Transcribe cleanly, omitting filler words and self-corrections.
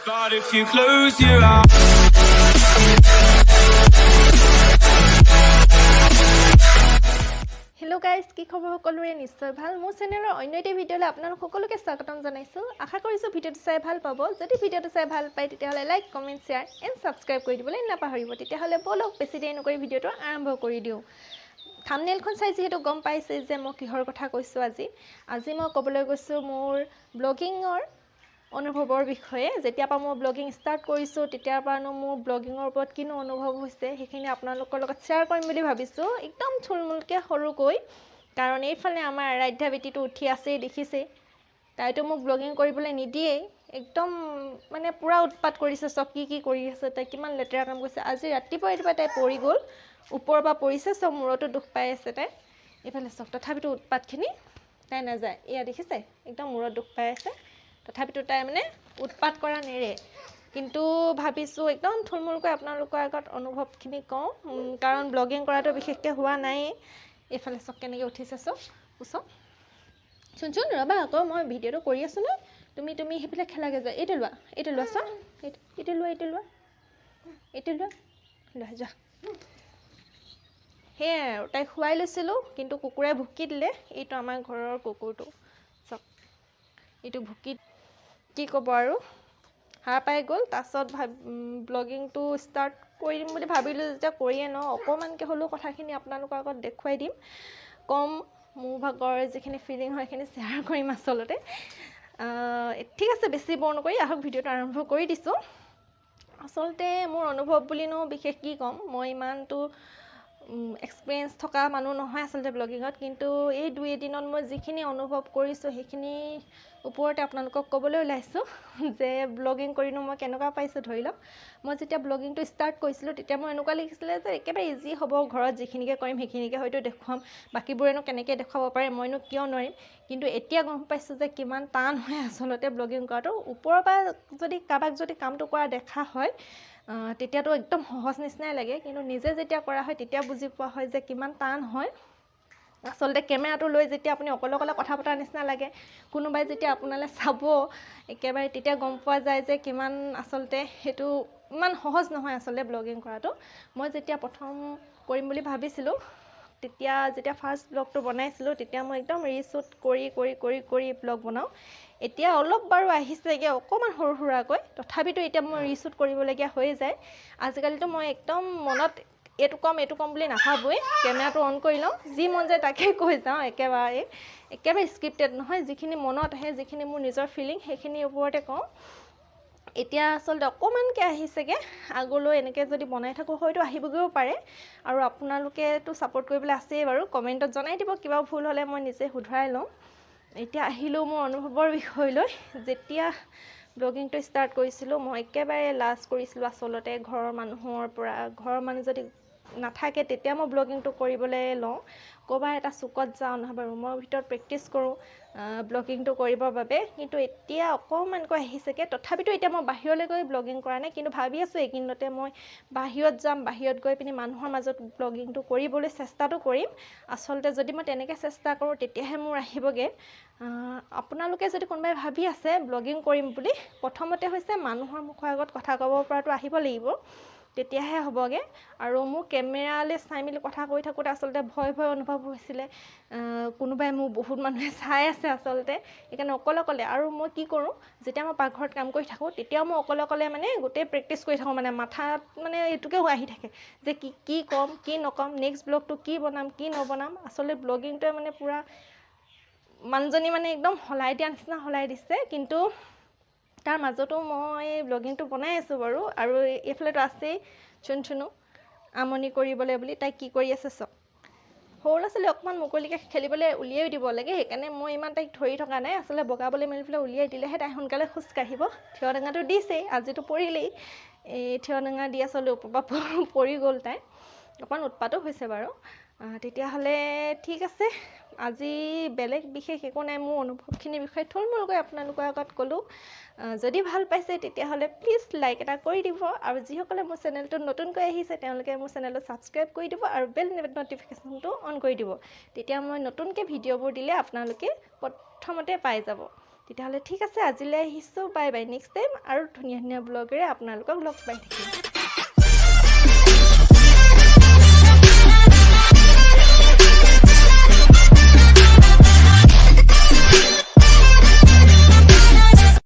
But if you close your eyes. Hello guys, কি খবৰ সকলোৰে নিশ্চয় ভাল মোৰ চেনেলৰ অন্য এটা ভিডিঅ'লৈ আপোনালোক সকলোকে স্বাগতম জনাইছো আশা কৰিছো ভিডিঅ'টো চাই ভাল পাব যদি ভিডিঅ'টো চাই ভাল পায় তেতিয়াহলে like comment share and subscribe কৰি দিবলৈ নাপাহৰিব তেতিয়াহলে বলক বেছি দেৰি নকৰি ভিডিঅ'টো আৰম্ভ কৰি দিও থাম্বনেইলখন চাই যেহেতু গম পাইছে যে মই কিহৰ কথা কৈছো আজি মই ক'বলৈ গৈছো মোৰ ব্লগিংৰ অনুভৱৰ বিষয়ে যেতিয়া মই ব্লগিং ষ্টাৰ্ট কৰিছো তেতিয়াৰ পৰানো মোৰ ব্লগিংৰ ওপৰত কিনো অনুভৱ হৈছে সেইখিনি আপোনালোকৰ লগত শেয়াৰ কৰিম বুলি ভাবিছো একদম থুলমুলকে সৰুকৈ কাৰণ এইফালে আমাৰ আৰাধ্যা বেটিটো উঠি আছে দেখিছে তাইতো মোক ব্লগিং কৰিবলৈ নিদিয়ে একদম মানে পুৰা উৎপাত কৰিছে সব কি কৰি আছে তাই কিমান লেতেৰা কাম কৰিছে আজি ৰাতিপুৱা তাই পৰি গ'ল ওপৰৰ পৰা পৰিছে সব মূৰতো দুখ পাই আছে তাই এইফালে সব তথাপিতো উৎপাতখিনি তাই নাযায় এয়া দেখিছে একদম মূৰত দুখ পাই আছে তথাপিতো তাই মানে উৎপাত কৰা নেৰে কিন্তু ভাবিছো একদম থুলমুলকৈ আপোনালোকৰ আগত অনুভৱখিনি কওঁ কাৰণ ব্লগিং কৰাটো বিশেষকৈ হোৱা নাই এইফালে সব কেনেকৈ উঠিছে সব উচক শুন ৰবা আকৌ মই ভিডিঅ'টো কৰি আছো না তুমি হেফালে খেলাগে যা এইটো লোৱা সব এইটো লোৱা যা হে তাই খুৱাই লৈছিলো কিন্তু কুকুৰে ভুকি দিলে এইটো আমাৰ ঘৰৰ কুকুৰটো সব এইটো ভুকি কি ক'ব আৰু হাৰ পাই গ'ল তাছত ব্লগিংটো ষ্টাৰ্ট কৰি দিম বুলি ভাবিলো যেতিয়া কৰিয়ে ন অকমানকে হলো কথাখিনি আপোনালোকৰ আগত দেখুৱাই দিম কম মোৰ ভাগৰ যিখিনি ফিলিং হয় সেইখিনি শেয়াৰ কৰিম আসলতে ঠিক আছে বেছি বৰ নকৰি আহক ভিডিঅ'টো আৰম্ভ কৰি দিছো আসলতে মোৰ অনুভৱ বুলিনো বিশেষ কি কম মই ইমানটো এক্সপেৰিয়েন্স থকা মানুহ নহয় আসলতে ব্লগিংত কিন্তু এই দুই এদিনত মই যিখিনি অনুভৱ কৰিছো সেইখিনি ওপৰতে আপোনালোকক ক'বলৈ ওলাইছো যে ব্লগিং কৰিনো মই কেনেকুৱা পাইছো ধৰি লওক মই যেতিয়া ব্লগিংটো ষ্টাৰ্ট কৰিছিলো তেতিয়া মই এনেকুৱা লাগিছিলে যে একেবাৰে ইজি হ'ব ঘৰত যিখিনিকে কৰিম সেইখিনিকে হয়তো দেখুৱাম বাকিবোৰেনো কেনেকৈ দেখুৱাব পাৰে মইনো কিয় নোৱাৰিম কিন্তু এতিয়া গম পাইছো যে কিমান টান হয় আসলতে ব্লগিং কৰাটো ওপৰৰ পৰা যদি কাবাক যদি কামটো কৰা দেখা হয় তেতিয়াতো একদম সহজ নিচিনাই লাগে কিন্তু নিজে যেতিয়া কৰা হয় তেতিয়া বুজি পোৱা হয় যে কিমান টান হয় আসলতে কেমেৰাটো লৈ যেতিয়া আপুনি অকলে কথা পতাৰ নিচিনা লাগে কোনোবাই যেতিয়া আপোনালৈ চাব একেবাৰে তেতিয়া গম পোৱা যায় যে কিমান আসলতে হেতু ইমান সহজ নহয় আসলতে ব্লগিং কৰাটো মই যেতিয়া প্ৰথম কৰিম বুলি ভাবিছিলো তেতিয়া যেতিয়া ফাৰ্স্ট ব্লগটো বনাইছিলো তেতিয়া মই একদম ৰিশুট কৰি ব্লগ বনাও এতিয়া অলপ বাৰু আহিছেগে অকমান সৰুকৈ তথাপিতো এতিয়া মই ৰিশুট কৰিবলগীয়া হৈ যায় আজিকালিতো মই একদম মনত এটু কম বুলি নাভাবোই কেমেৰাটো অন কৰি লওঁ যি মন যায় তাকে কৈ যাওঁ একেবাৰে স্ক্ৰিপ্টেড নহয় যিখিনি মনত আহে যিখিনি মোৰ নিজৰ ফিলিং সেইখিনি ওপৰতে কওঁ এতিয়া আসলতে অকমানকে আহিছেগে আগলৈ এনেকৈ যদি বনাই থাকো হয়তো আহিবগৈও পাৰে আৰু আপোনালোকেতো সাপোৰ্ট কৰিবলৈ আছেই বাৰু কমেন্টত জনাই দিব কিবা ভুল হ'লে মই নিজে শুধৰাই লওঁ এতিয়া আহিলো মোৰ অনুভৱৰ বিষয়লৈ যেতিয়া ব্লগিংটো ষ্টাৰ্ট কৰিছিলো মই একেবাৰে লাজ কৰিছিলো আসলতে ঘৰৰ মানুহ যদি নাথাকে তেতিয়া মই ব্লগিংটো কৰিবলৈ লওঁ ক'বা এটা চুকত যাওঁ নহবা ৰুমৰ ভিতৰত প্ৰেক্টিছ কৰোঁ ব্লগিংটো কৰিবৰ বাবে কিন্তু এতিয়া অকমানকৈ আহিছেগে তথাপিতো এতিয়া মই বাহিৰলৈ গৈ ব্লগিং কৰা নাই কিন্তু ভাবি আছো এইকিনতে মই বাহিৰত যাম বাহিৰত গৈ পিনি মানুহৰ মাজত ব্লগিংটো কৰিবলৈ চেষ্টাটো কৰিম আসলতে যদি মই তেনেকৈ চেষ্টা কৰোঁ তেতিয়াহে মোৰ আহিবগে আপোনালোকে যদি কোনোবাই ভাবি আছে ব্লগিং কৰিম বুলি প্ৰথমতে হৈছে মানুহৰ মুখৰ আগত কথা ক'ব পৰাটো আহিব লাগিব তেতিয়াহে হ'বগে আৰু মোৰ কেমেৰালৈ চাই মিলি কথা কৈ থাকোতে আসলতে ভয় অনুভৱ হৈছিলে কোনোবাই মোক বহুত মানুহে চাই আছে আসলতে এইকাৰণে অকলে আৰু মই কি কৰোঁ যেতিয়া মই পাকঘৰত কাম কৰি থাকোঁ তেতিয়াও মই অকলে মানে গোটেই প্ৰেক্টিছ কৰি থাকোঁ মানে মাথাত মানে এইটোকে আহি থাকে যে কি ক'ম কি নকম নেক্সট ব্লগটো কি বনাম কি নবনাম আসলতে ব্লগিংটোৱে মানে পুৰা মানুহজনী মানে একদম হলাই দিয়া নিচিনা হলাই দিছে কিন্তু তাৰ মাজতো মই ব্লগিংটো বনাই আছো বাৰু আৰু এইফালেতো আছেই চুনু আমনি কৰিবলৈ বুলি তাই কি কৰি আছে সব সৰু ল'ৰা-ছোৱালী অকমান মুকলিকে খেলিবলৈ উলিয়াই দিব লাগে সেইকাৰণে মই ইমান তাইক ধৰি থকা নাই আসলে বগাবলৈ মেলিবলৈ উলিয়াই দিলেহে তাই সোনকালে খোজ কাঢ়িব থিয় ডেঙাটো দিছেই আজিতো পৰিলেই এই থিয় ডেঙা দি আসলে ওপৰৰ পৰা পৰি গ'ল তাই অকমান উৎপাতো হৈছে বাৰু তেতিয়াহ'লে ঠিক আছে আজি বেলেগ বিশেষ একো নাই মোৰ অনুভৱখিনিৰ বিষয়ে থুলমুলকৈ আপোনালোকৰ আগত ক'লো যদি ভাল পাইছে তেতিয়াহ'লে প্লিজ লাইক এটা কৰি দিব আৰু যিসকলে মোৰ চেনেলটো নতুনকৈ আহিছে তেওঁলোকে মোৰ চেনেলটো সাবস্ক্ৰাইব কৰি দিব আৰু বেল নটিফিকেশ্যনটো অন কৰি দিব তেতিয়া মই নতুনকৈ ভিডিঅ'বোৰ দিলে আপোনালোকে প্ৰথমতে পাই যাব তেতিয়াহ'লে ঠিক আছে আজিলৈ আহিছোঁ বাই বাই নেক্সট টাইম আৰু ধুনীয়া ধুনীয়া ব্লগেৰে আপোনালোকক লগ পাই থাকিম